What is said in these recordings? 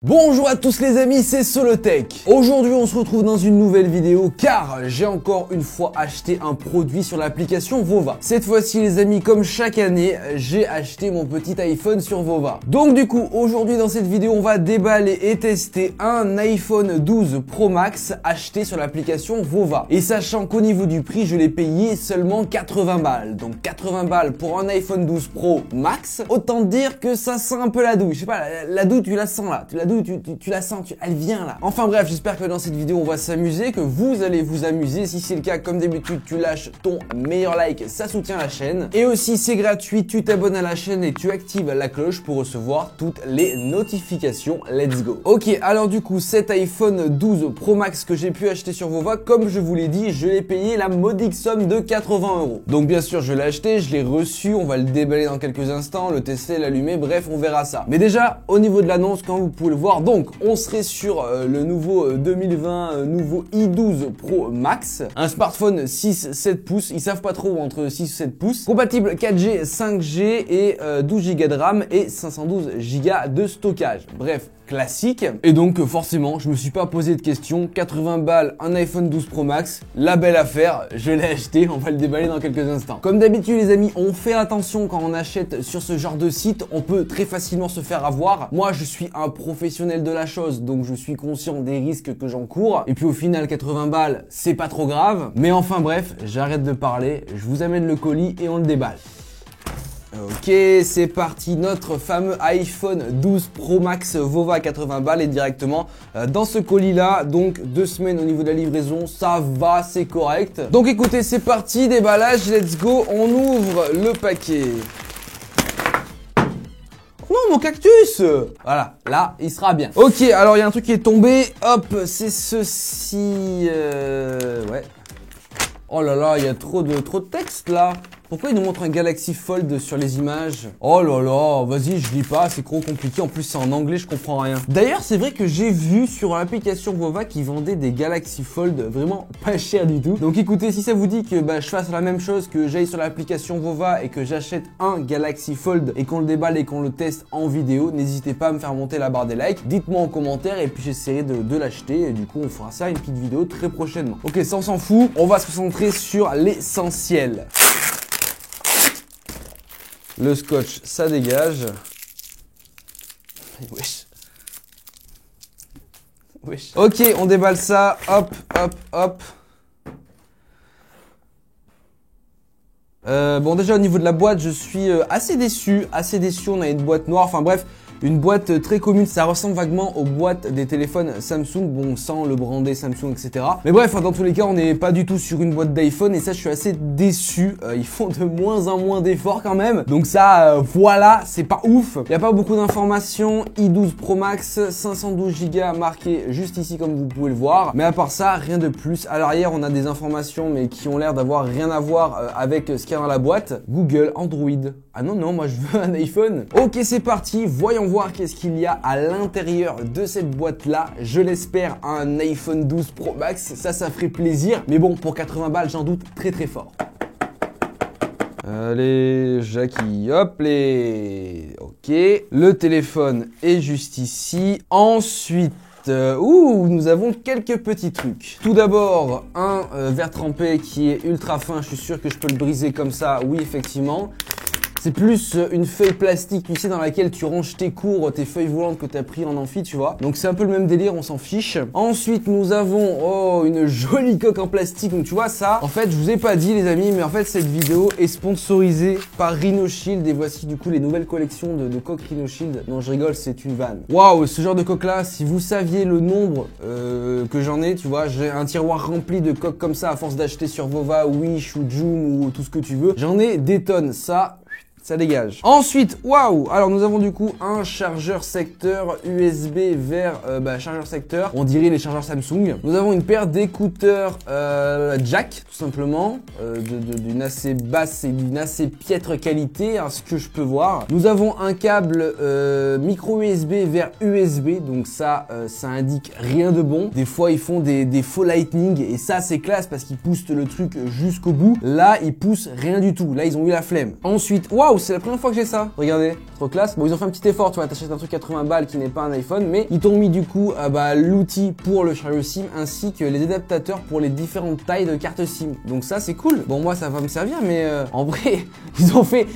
Bonjour à tous les amis, c'est Solotech. Aujourd'hui on se retrouve dans une nouvelle vidéo car j'ai encore une fois acheté un produit sur l'application Vova. Cette fois-ci les amis, comme chaque année, j'ai acheté mon petit iPhone sur Vova. Donc du coup aujourd'hui dans cette vidéo on va déballer et tester un iPhone 12 Pro Max acheté sur l'application Vova. Et sachant qu'au niveau du prix je l'ai payé seulement 80 balles. Donc 80 balles pour un iPhone 12 Pro Max, autant dire que ça sent un peu la douille. Je sais pas, la douille tu la sens là, tu la sens, elle vient là. Enfin bref, j'espère que dans cette vidéo on va s'amuser, que vous allez vous amuser. Si c'est le cas, comme d'habitude, tu lâches ton meilleur like, ça soutient la chaîne. Et aussi c'est gratuit, tu t'abonnes à la chaîne et tu actives la cloche pour recevoir toutes les notifications. Let's go. Ok, alors du coup cet iPhone 12 Pro Max que j'ai pu acheter sur Vova, comme je vous l'ai dit, je l'ai payé la modique somme de 80 €. Donc bien sûr je l'ai acheté, je l'ai reçu, on va le déballer dans quelques instants, le tester, l'allumer, bref on verra ça. Mais déjà au niveau de l'annonce, quand vous pouvez le voir, donc on serait sur le nouveau 2020 nouveau i12 Pro Max, un smartphone 6-7 pouces, ils savent pas trop entre 6 et 7 pouces, compatible 4G, 5G et 12 Go de RAM et 512 Go de stockage. Bref, classique. Et donc forcément je me suis pas posé de questions, 80 balles un iPhone 12 Pro Max, la belle affaire, je l'ai acheté, on va le déballer dans quelques instants. Comme d'habitude les amis, on fait attention quand on achète sur ce genre de site, on peut très facilement se faire avoir. Moi je suis un professionnel de la chose, donc je suis conscient des risques que j'encours, et puis au final 80 balles c'est pas trop grave. Mais enfin bref, j'arrête de parler, je vous amène le colis et on le déballe. Ok, c'est parti, notre fameux iPhone 12 Pro Max Vova à 80 balles est directement dans ce colis là. Donc 2 semaines au niveau de la livraison, ça va, c'est correct. Donc écoutez, c'est parti, déballage, let's go, on ouvre le paquet. Non, mon cactus! Voilà, là, il sera bien. Ok, alors il y a un truc qui est tombé, hop, c'est ceci, ouais. Oh là là, il y a trop de texte là. Pourquoi il nous montre un Galaxy Fold sur les images? Oh là là, vas-y, je lis pas, c'est trop compliqué. En plus, c'est en anglais, je comprends rien. D'ailleurs, c'est vrai que j'ai vu sur l'application Vova qui vendait des Galaxy Fold vraiment pas cher du tout. Donc écoutez, si ça vous dit que je fasse la même chose, que j'aille sur l'application Vova et que j'achète un Galaxy Fold et qu'on le déballe et qu'on le teste en vidéo, n'hésitez pas à me faire monter la barre des likes. Dites-moi en commentaire et puis j'essaierai de l'acheter. Et du coup, on fera ça, une petite vidéo très prochainement. Ok, ça on s'en fout. On va se concentrer sur l'essentiel. Le scotch, ça dégage. Wesh. Wesh. Ok, on déballe ça. Hop, hop, hop. Bon, déjà au niveau de la boîte, je suis assez déçu. On a une boîte noire. Enfin bref, une boîte très commune. Ça ressemble vaguement aux boîtes des téléphones Samsung. Bon, sans le brandé Samsung, etc. Mais bref, dans tous les cas, on n'est pas du tout sur une boîte d'iPhone. Et ça, je suis assez déçu. Ils font de moins en moins d'efforts quand même. Donc ça, voilà, c'est pas ouf. Il n'y a pas beaucoup d'informations. i12 Pro Max, 512 Go marqué juste ici comme vous pouvez le voir. Mais à part ça, rien de plus. À l'arrière, on a des informations mais qui ont l'air d'avoir rien à voir avec ce qu'il y a dans la boîte. Google, Android. Ah non, non, moi je veux un iPhone. Ok, c'est parti. Voyons voir qu'est-ce qu'il y a à l'intérieur de cette boîte là. Je l'espère, un iPhone 12 Pro Max, ça ferait plaisir. Mais bon, pour 80 balles, j'en doute très très fort. Allez, Jackie, hop les. Ok, le téléphone est juste ici. Ensuite, nous avons quelques petits trucs. Tout d'abord, un verre trempé qui est ultra fin. Je suis sûr que je peux le briser comme ça. Oui, effectivement. C'est plus une feuille plastique, tu sais, dans laquelle tu ranges tes cours, tes feuilles volantes que tu as pris en amphi, tu vois. Donc c'est un peu le même délire, on s'en fiche. Ensuite, nous avons, une jolie coque en plastique. Donc tu vois ça, en fait, je vous ai pas dit les amis, mais en fait cette vidéo est sponsorisée par Rhino Shield. Et voici du coup les nouvelles collections de coques Rhino Shield. Non, je rigole, c'est une vanne. Waouh, ce genre de coque là, si vous saviez le nombre que j'en ai, tu vois, j'ai un tiroir rempli de coques comme ça à force d'acheter sur Vova, Wish ou Joom ou tout ce que tu veux. J'en ai des tonnes, ça dégage. Ensuite, waouh, alors nous avons du coup un chargeur secteur USB vers chargeur secteur. On dirait les chargeurs Samsung. Nous avons une paire d'écouteurs jack, tout simplement, d'une assez basse et d'une assez piètre qualité, à ce que je peux voir. Nous avons un câble micro USB vers USB, donc ça indique rien de bon. Des fois, ils font des faux lightning et ça, c'est classe parce qu'ils poussent le truc jusqu'au bout. Là, ils poussent rien du tout. Là, ils ont eu la flemme. Ensuite, waouh, waouh, c'est la première fois que j'ai ça. Regardez, trop classe. Bon, ils ont fait un petit effort, tu vois, t'achètes un truc 80 balles qui n'est pas un iPhone, mais ils t'ont mis du coup l'outil pour le chariot SIM ainsi que les adaptateurs pour les différentes tailles de carte SIM. Donc ça, c'est cool. Bon, moi, ça va me servir, mais en vrai, ils ont fait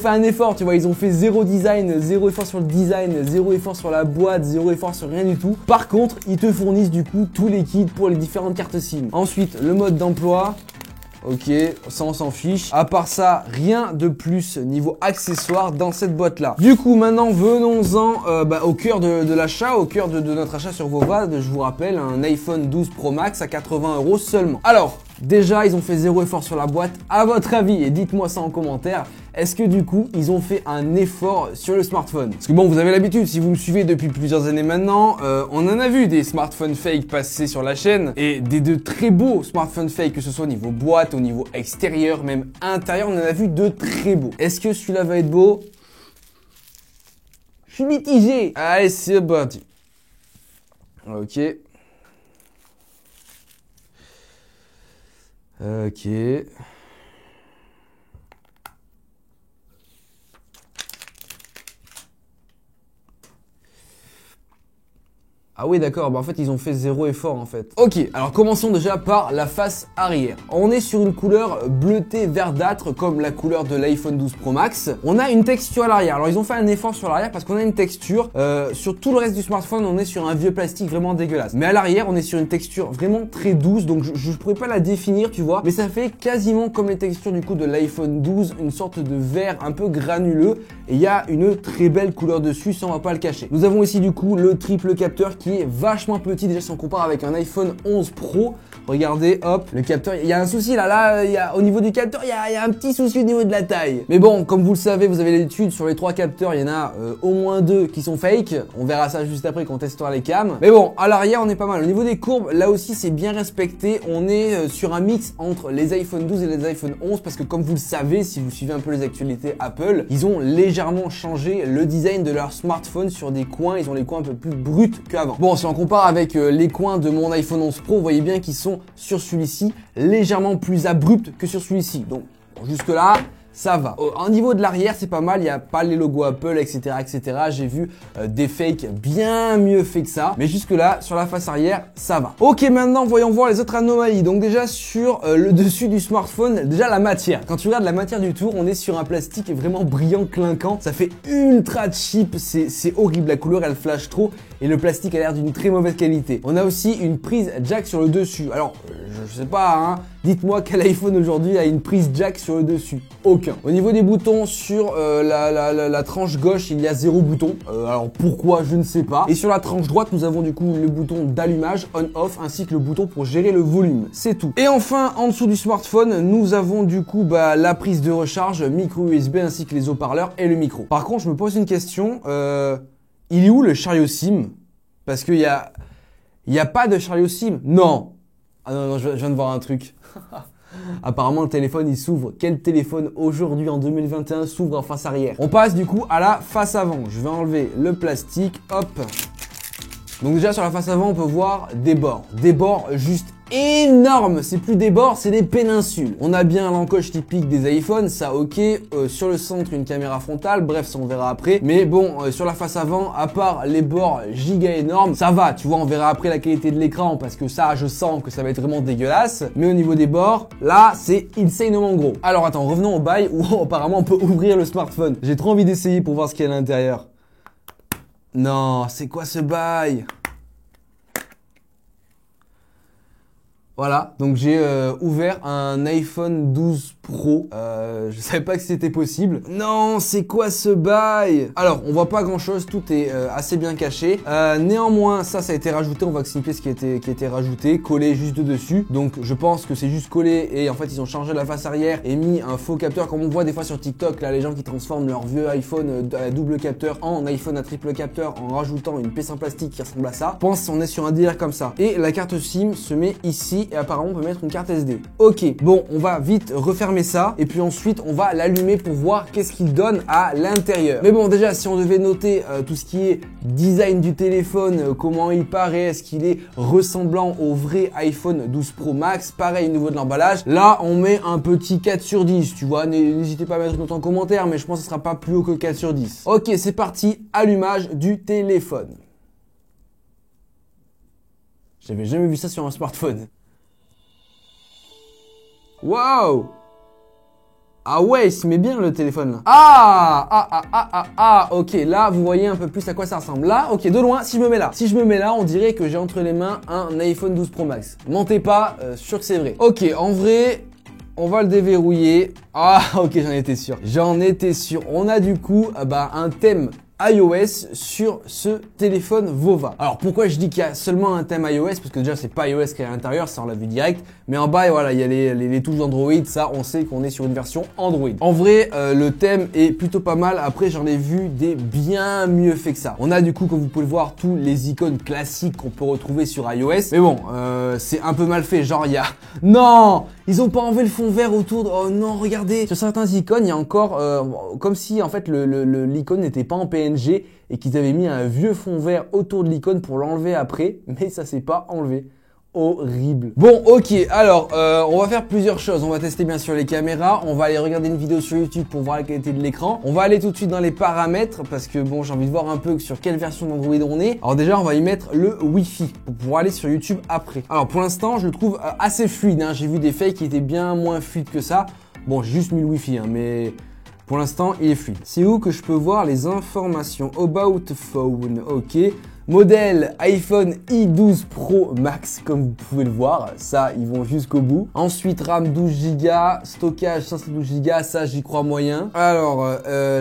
un effort, tu vois. Ils ont fait zéro design, zéro effort sur le design, zéro effort sur la boîte, zéro effort sur rien du tout. Par contre, ils te fournissent du coup tous les kits pour les différentes cartes SIM. Ensuite, le mode d'emploi. Ok, ça on s'en fiche. À part ça, rien de plus niveau accessoires dans cette boîte là. Du coup, maintenant venons-en au cœur de l'achat, au cœur de notre achat sur Vova. Je vous rappelle, un iPhone 12 Pro Max à 80 € seulement. Alors, déjà, ils ont fait zéro effort sur la boîte. À votre avis, et dites-moi ça en commentaire, est-ce que du coup, ils ont fait un effort sur le smartphone? Parce que bon, vous avez l'habitude, si vous me suivez depuis plusieurs années maintenant, on en a vu des smartphones fake passer sur la chaîne et de très beaux smartphones fake, que ce soit au niveau boîte, au niveau extérieur, même intérieur, on en a vu de très beaux. Est-ce que celui-là va être beau? Je suis mitigé. Allez, c'est parti. Ok. Ok. Ah oui d'accord, en fait ils ont fait zéro effort en fait. Ok, alors commençons déjà par la face arrière. On est sur une couleur bleutée verdâtre comme la couleur de l'iPhone 12 Pro Max. On a une texture à l'arrière. Alors ils ont fait un effort sur l'arrière parce qu'on a une texture. Sur tout le reste du smartphone, on est sur un vieux plastique vraiment dégueulasse. Mais à l'arrière, on est sur une texture vraiment très douce. Donc je pourrais pas la définir, tu vois. Mais ça fait quasiment comme les textures du coup de l'iPhone 12, une sorte de vert un peu granuleux. Et il y a une très belle couleur dessus, ça on va pas le cacher. Nous avons ici du coup le triple capteur qui est vachement petit déjà si on compare avec un iPhone 11 Pro. Regardez, hop, le capteur, il y a un souci là, au niveau du capteur, il y a un petit souci au niveau de la taille. Mais bon, comme vous le savez, vous avez l'étude sur les 3 capteurs, il y en a au moins 2 qui sont fake. On verra ça juste après quand on testera les cams. Mais bon, à l'arrière, on est pas mal. Au niveau des courbes, là aussi, c'est bien respecté. On est sur un mix entre les iPhone 12 et les iPhone 11 parce que comme vous le savez, si vous suivez un peu les actualités Apple, ils ont légèrement changé le design de leur smartphone sur des coins. Ils ont les coins un peu plus bruts qu'avant. Bon, si on compare avec les coins de mon iPhone 11 Pro, vous voyez bien qu'ils sont sur celui-ci légèrement plus abrupts que sur celui-ci. Donc, bon, jusque là, ça va. Au niveau de l'arrière, c'est pas mal. Il n'y a pas les logos Apple, etc., etc. J'ai vu des fakes bien mieux faits que ça. Mais jusque là, sur la face arrière, ça va. Ok, maintenant, voyons voir les autres anomalies. Donc déjà, sur le dessus du smartphone, déjà la matière. Quand tu regardes la matière du tour, on est sur un plastique vraiment brillant, clinquant. Ça fait ultra cheap. C'est horrible. La couleur, elle flash trop. Et le plastique a l'air d'une très mauvaise qualité. On a aussi une prise jack sur le dessus. Alors, je sais pas, hein. Dites-moi quel iPhone aujourd'hui a une prise jack sur le dessus. Aucun. Au niveau des boutons, sur la tranche gauche, il y a 0 bouton. Alors pourquoi, je ne sais pas. Et sur la tranche droite, nous avons du coup le bouton d'allumage, on-off, ainsi que le bouton pour gérer le volume. C'est tout. Et enfin, en dessous du smartphone, nous avons du coup la prise de recharge, micro USB, ainsi que les haut-parleurs et le micro. Par contre, je me pose une question. Il est où le chariot SIM? Parce qu'il y a pas de chariot SIM. Non. Ah non, je viens de voir un truc. Apparemment, le téléphone, il s'ouvre. Quel téléphone aujourd'hui, en 2021, s'ouvre en face arrière? On passe du coup à la face avant. Je vais enlever le plastique. Hop. Donc déjà, sur la face avant, on peut voir des bords. Des bords juste énorme, c'est plus des bords, c'est des péninsules. On a bien l'encoche typique des iPhones, ça ok. Sur le centre, une caméra frontale, bref, ça on verra après. Mais bon, sur la face avant, à part les bords giga énormes, ça va, tu vois, on verra après la qualité de l'écran parce que ça, je sens que ça va être vraiment dégueulasse. Mais au niveau des bords, là, c'est insanement gros. Alors attends, revenons au bail où apparemment on peut ouvrir le smartphone. J'ai trop envie d'essayer pour voir ce qu'il y a à l'intérieur. Non, c'est quoi ce bail? Voilà, donc j'ai ouvert un iPhone 12 Pro. Je savais pas que c'était possible. Non, c'est quoi ce bail? Alors, on voit pas grand chose, tout est assez bien caché. Néanmoins, ça a été rajouté. On voit que c'est une pièce qui a été rajoutée, collée juste dessus. Donc, je pense que c'est juste collé et en fait, ils ont changé la face arrière et mis un faux capteur, comme on voit des fois sur TikTok, là, les gens qui transforment leur vieux iPhone à double capteur en iPhone à triple capteur en rajoutant une pièce en plastique qui ressemble à ça. Je pense qu'on est sur un délire comme ça. Et la carte SIM se met ici. et apparemment on peut mettre une carte SD. Ok, bon, on va vite refermer ça et puis ensuite on va l'allumer pour voir qu'est-ce qu'il donne à l'intérieur. Mais bon, déjà, si on devait noter tout ce qui est design du téléphone, comment il paraît, est-ce qu'il est ressemblant au vrai iPhone 12 Pro Max, pareil au niveau de l'emballage, là on met un petit 4 sur 10, tu vois, n'hésitez pas à mettre une note en commentaire, mais je pense que ce sera pas plus haut que 4 sur 10. Ok, c'est parti, allumage du téléphone. J'avais jamais vu ça sur un smartphone. Waouh! Ah ouais, il se met bien le téléphone là. Ok, là vous voyez un peu plus à quoi ça ressemble. Là, ok, de loin, si je me mets là, on dirait que j'ai entre les mains un iPhone 12 Pro Max. Mentez pas, sûr que c'est vrai. Ok, en vrai, on va le déverrouiller. Ah, ok, j'en étais sûr. On a du coup, un thème iOS sur ce téléphone Vova. Alors pourquoi je dis qu'il y a seulement un thème iOS, parce que déjà c'est pas iOS qui est à l'intérieur, ça on l'a vu direct, mais en bas voilà, il y a les touches d'Android, ça on sait qu'on est sur une version Android. En vrai le thème est plutôt pas mal, après j'en ai vu des bien mieux fait que ça. On a du coup, comme vous pouvez le voir, tous les icônes classiques qu'on peut retrouver sur iOS, mais bon c'est un peu mal fait, genre il y a... Non, ils ont pas enlevé le fond vert autour de... Oh non, regardez, sur certains icônes il y a encore comme si en fait l'icône n'était pas en PNG et qu'ils avaient mis un vieux fond vert autour de l'icône pour l'enlever après, mais ça s'est pas enlevé. Horrible. Bon, ok, alors on va faire plusieurs choses. On va tester bien sûr les caméras, on va aller regarder une vidéo sur YouTube pour voir la qualité de l'écran. On va aller tout de suite dans les paramètres parce que bon, j'ai envie de voir un peu sur quelle version d'Android on est. Alors déjà, on va y mettre le Wi-Fi pour pouvoir aller sur YouTube après. Alors pour l'instant, je le trouve assez fluide, hein. J'ai vu des fakes qui étaient bien moins fluides que ça. Bon, j'ai juste mis le Wi-Fi, hein, mais... Pour l'instant, il est fluide. C'est où que je peux voir les informations? About phone, ok. Modèle iPhone i12 Pro Max, comme vous pouvez le voir. Ça, ils vont jusqu'au bout. Ensuite, RAM 12 Go, stockage 112 Go, ça, j'y crois moyen. Alors,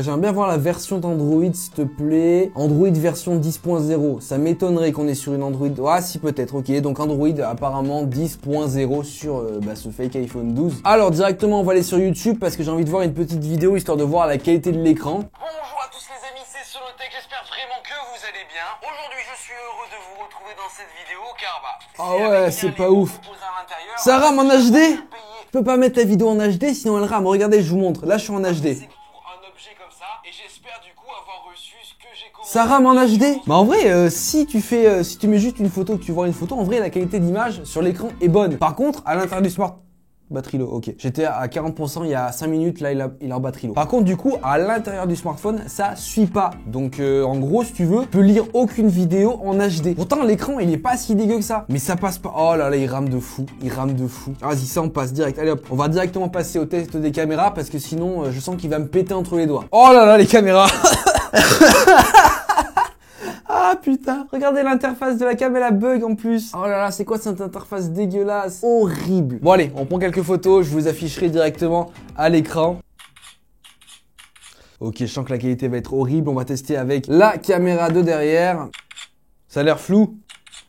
j'aimerais bien voir la version d'Android, s'il te plaît. Android version 10.0. Ça m'étonnerait qu'on est sur une Android... Ah, si, peut-être, ok. Donc, Android, apparemment, 10.0 sur ce fake iPhone 12. Alors, directement, on va aller sur YouTube parce que j'ai envie de voir une petite vidéo, histoire de voir la qualité de l'écran. Bonjour à tous les amis, c'est Solotech, j'espère vraiment que vous allez bien. Aujourd'hui je suis heureux de vous retrouver dans cette vidéo car c'est pas ouf. Ça rame en HD? Je peux pas mettre la vidéo en HD sinon elle rame. Regardez, je vous montre. Là je suis en HD. Ça rame en HD? Bah en vrai, si tu mets juste une photo, que tu vois une photo, en vrai la qualité d'image sur l'écran est bonne. Par contre, à l'intérieur du smartphone, batterie low, ok. J'étais à 40% il y a 5 minutes, là il est en batterie low. Par contre, du coup, à l'intérieur du smartphone, ça suit pas. Donc en gros, si tu veux, tu peux lire aucune vidéo en HD. Pourtant, l'écran, il est pas si dégueu que ça. Mais ça passe pas. Oh là là, il rame de fou. Vas-y, ça, on passe direct. Allez hop, on va directement passer au test des caméras parce que sinon, je sens qu'il va me péter entre les doigts. Oh là là, les caméras. Ah putain, regardez l'interface de la cam, elle a bug en plus. Oh là là, c'est quoi cette interface dégueulasse? Horrible. Bon allez, on prend quelques photos, je vous afficherai directement à l'écran. Ok, je sens que la qualité va être horrible, on va tester avec la caméra de derrière. Ça a l'air flou.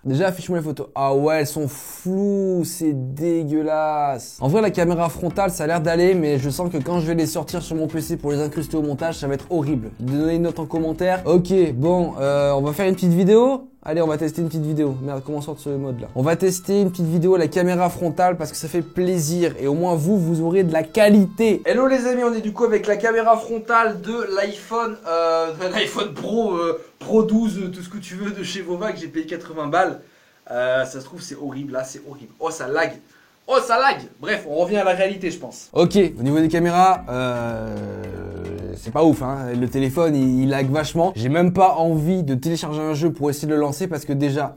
Déjà, affiche-moi les photos. Ah ouais, elles sont floues, c'est dégueulasse. En vrai, la caméra frontale, ça a l'air d'aller, mais je sens que quand je vais les sortir sur mon PC pour les incruster au montage, ça va être horrible. Donnez une note en commentaire. Ok, bon, on va faire une petite vidéo. Allez, on va tester une petite vidéo. Merde, comment sort de ce mode là? On va tester une petite vidéo à la caméra frontale parce que ça fait plaisir et au moins vous aurez de la qualité. Hello les amis, on est du coup avec la caméra frontale de l'iPhone Pro 12, tout ce que tu veux de chez Vova que j'ai payé 80 balles. Ça se trouve c'est horrible là, c'est horrible. Oh ça lag. Oh ça lag. Bref, on revient à la réalité je pense. Ok, au niveau des caméras, c'est pas ouf hein, le téléphone il lag vachement. J'ai même pas envie de télécharger un jeu pour essayer de le lancer parce que déjà...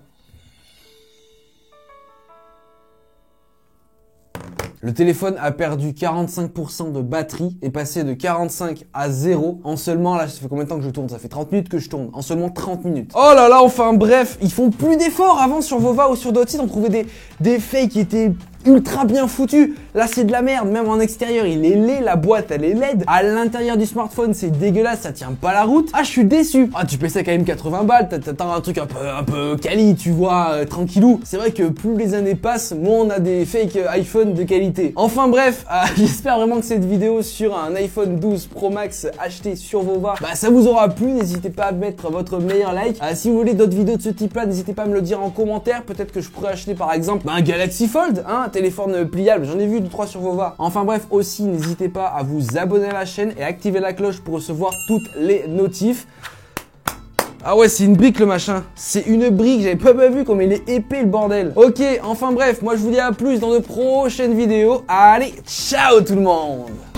Le téléphone a perdu 45% de batterie et passé de 45 à 0 en seulement, là ça fait combien de temps que je tourne? Ça fait 30 minutes que je tourne, en seulement 30 minutes. Oh là là, enfin bref, ils font plus d'efforts. Avant sur Vova ou sur d'autres sites on trouvait des fakes qui étaient ultra bien foutu. Là c'est de la merde, même en extérieur il est laid, la boîte elle est LED. À l'intérieur du smartphone c'est dégueulasse, ça tient pas la route. Ah je suis déçu. Ah tu payes ça quand même 80 balles, t'attends un truc un peu quali, tu vois, tranquillou. C'est vrai que plus les années passent, moins on a des fake iPhone de qualité. Enfin bref, j'espère vraiment que cette vidéo sur un iPhone 12 Pro Max acheté sur Vova, ça vous aura plu. N'hésitez pas à mettre votre meilleur like. Si vous voulez d'autres vidéos de ce type là, n'hésitez pas à me le dire en commentaire. Peut-être que je pourrais acheter par exemple un Galaxy Fold, un téléphone pliable, j'en ai vu 2-3 sur Vova. Enfin bref, aussi n'hésitez pas à vous abonner à la chaîne et activer la cloche pour recevoir toutes les notifs. Ah ouais, c'est une brique le machin. C'est une brique, j'avais pas vu comme il est épais le bordel. Ok, enfin bref, moi je vous dis à plus dans de prochaines vidéos. Allez, ciao tout le monde!